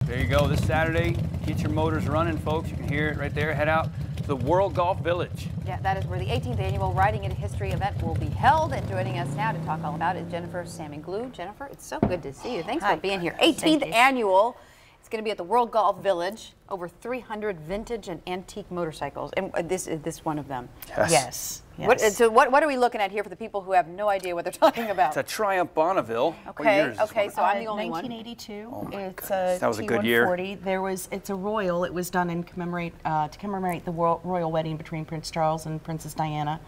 There you go. This Saturday, get your motors running, folks. You can hear it right there. Head out to the World Golf Village. Yeah, that is where the 18th annual Riding in History event will be held. And joining us now to talk all about it is Jennifer Salmon-Glue. Jennifer, it's so good to see you. Thanks for being here. 18th annual. It's going to be at the World Golf Village. Over 300 vintage and antique motorcycles, and this is one of them. Yes. What are we looking at here for the people who have no idea what they're talking about? It's a Triumph Bonneville. Okay, so I'm the only 1982. one. 1982. It's a that was a good year. It's a royal. It was done in to commemorate the royal wedding between Prince Charles and Princess Diana.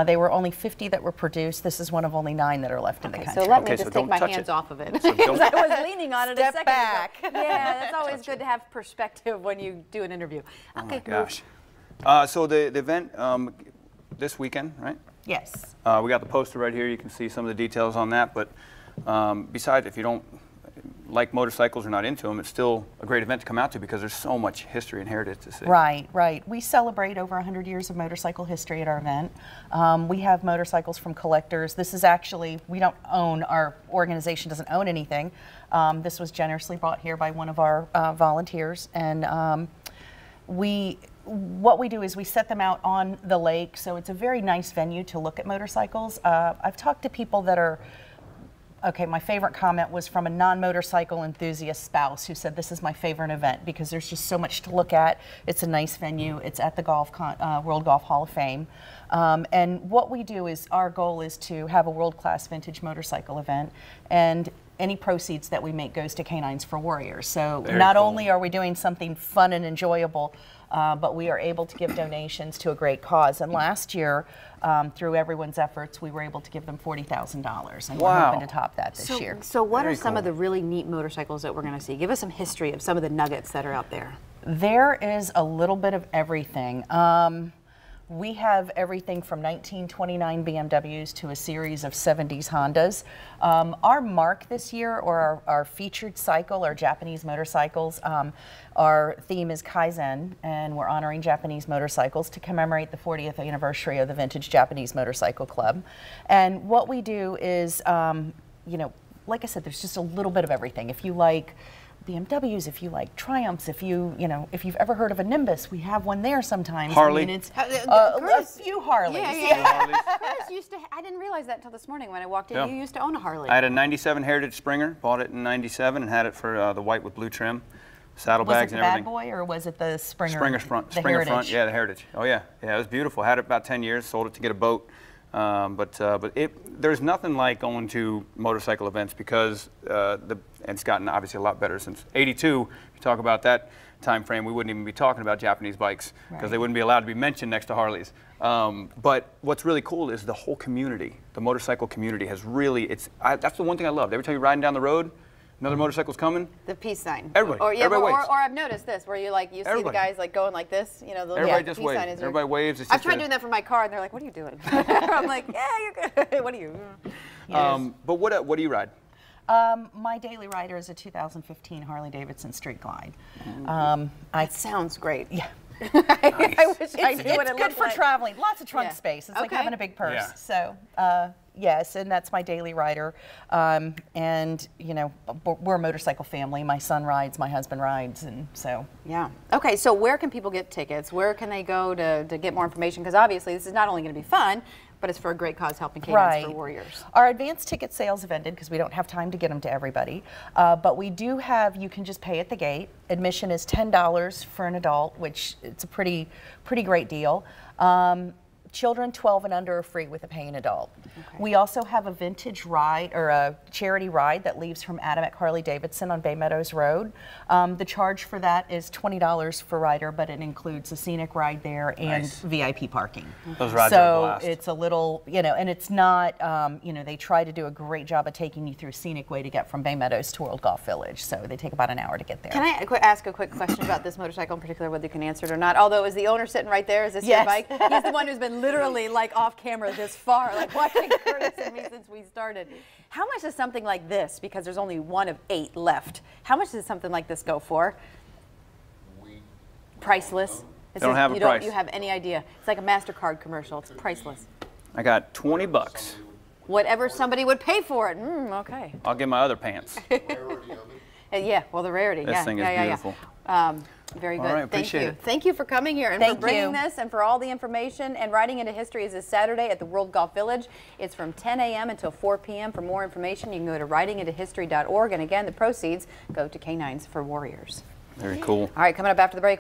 They were only 50 that were produced. This is one of only 9 that are left in the country. So let me just take my hands off of it. Because I was leaning on it a second back. ago. Yeah, that's always good to have perspective when you do an interview. Oh my gosh. So the event this weekend, right? Yes. We got the poster right here. You can see some of the details on that. But besides, if you don't like motorcycles or not into them, it's still a great event to come out to because there's so much history and heritage to see. Right. We celebrate over 100 years of motorcycle history at our event. We have motorcycles from collectors. This is actually, we don't own, our organization doesn't own anything. This was generously brought here by one of our volunteers, and what we do is we set them out on the lake, so it's a very nice venue to look at motorcycles. I've talked to people that are, okay, my favorite comment was from a non-motorcycle enthusiast spouse who said this is my favorite event because there's just so much to look at. It's a nice venue. It's at the World Golf Hall of Fame. And what we do is, our goal is to have a world-class vintage motorcycle event, and any proceeds that we make goes to Canines for Warriors. So not only are we doing something fun and enjoyable, but we are able to give donations to a great cause. And last year, through everyone's efforts, we were able to give them $40,000, and we're hoping to top that this year. So what are some of the really neat motorcycles that we're going to see? Give us some history of some of the nuggets that are out there. There is a little bit of everything. We have everything from 1929 BMWs to a series of 70s Hondas. Our mark this year, or our featured cycle, are Japanese motorcycles. Our theme is Kaizen, and we're honoring Japanese motorcycles to commemorate the 40th anniversary of the Vintage Japanese Motorcycle Club. And what we do is, you know, like I said, there's just a little bit of everything. If you like BMWs, if you like Triumphs, if you've ever heard of a Nimbus, we have one there sometimes. Harley. I mean, it's a few Harleys. Chris used to, I didn't realize that until this morning when I walked in. Yeah. You used to own a Harley. I had a 97 Heritage Springer, bought it in 97 and had it for the white with blue trim, saddlebags and everything. Was it the Bad Boy or was it the Springer? Springer front, yeah, the Heritage. Oh yeah, it was beautiful. Had it about 10 years, sold it to get a boat. But there's nothing like going to motorcycle events because it's gotten obviously a lot better since '82. If you talk about that time frame, we wouldn't even be talking about Japanese bikes because they wouldn't be allowed to be mentioned next to Harleys. But what's really cool is the whole community, the motorcycle community has really, that's the one thing I loved. Every time you're riding down the road, another motorcycle's coming. The peace sign. Everybody waves. Or I've noticed this, where you see the guys like going like this, you know, the everybody just peace waves. sign is Everybody waves. I've tried doing that for my car, and they're like, "What are you doing?" I'm like, "Yeah, you're good. What are you?" But what do you ride? My daily rider is a 2015 Harley Davidson Street Glide. That sounds great. Yeah. I wish I knew what it It's good for traveling. Lots of trunk space. It's like having a big purse. Yeah. So, yes, and that's my daily rider. And, you know, we're a motorcycle family. My son rides, my husband rides, and so. Yeah. Okay, so where can people get tickets? Where can they go to get more information? Because obviously this is not only going to be fun, but it's for a great cause, helping Canines for Warriors. Our advanced ticket sales have ended because we don't have time to get them to everybody. But we do have, you can just pay at the gate. Admission is $10 for an adult, which it's a pretty great deal. Children 12 and under are free with a paying adult. Okay. We also have a vintage ride, or a charity ride, that leaves from Adamek Harley Davidson on Bay Meadows Road. The charge for that is $20 for rider, but it includes a scenic ride there and VIP parking. Those rides are a blast. So it's a little, you know, and it's not, you know, they try to do a great job of taking you through a scenic way to get from Bay Meadows to World Golf Village. So they take about an hour to get there. Can I ask a quick question about this motorcycle in particular, whether you can answer it or not? Although, is the owner sitting right there? Is this your bike? He's the one who's been literally like off camera this far, like watching Curtis and me since we started. How much does something like this, because there's only one of 8 left, how much does something like this go for? Priceless. They don't have a price. You have any idea? It's like a MasterCard commercial. It's priceless. I got 20 bucks. Whatever somebody would pay for it. Okay. I'll get my other pants. Yeah, well, the rarity. This thing is beautiful. Very good. All right, Thank appreciate you. it. Thank you for coming here and for bringing this and for all the information. And Writing into History is this Saturday at the World Golf Village. It's from 10 a.m. until 4 p.m. For more information, you can go to writingintohistory.org. And again, the proceeds go to Canines for Warriors. Very cool. All right, coming up after the break.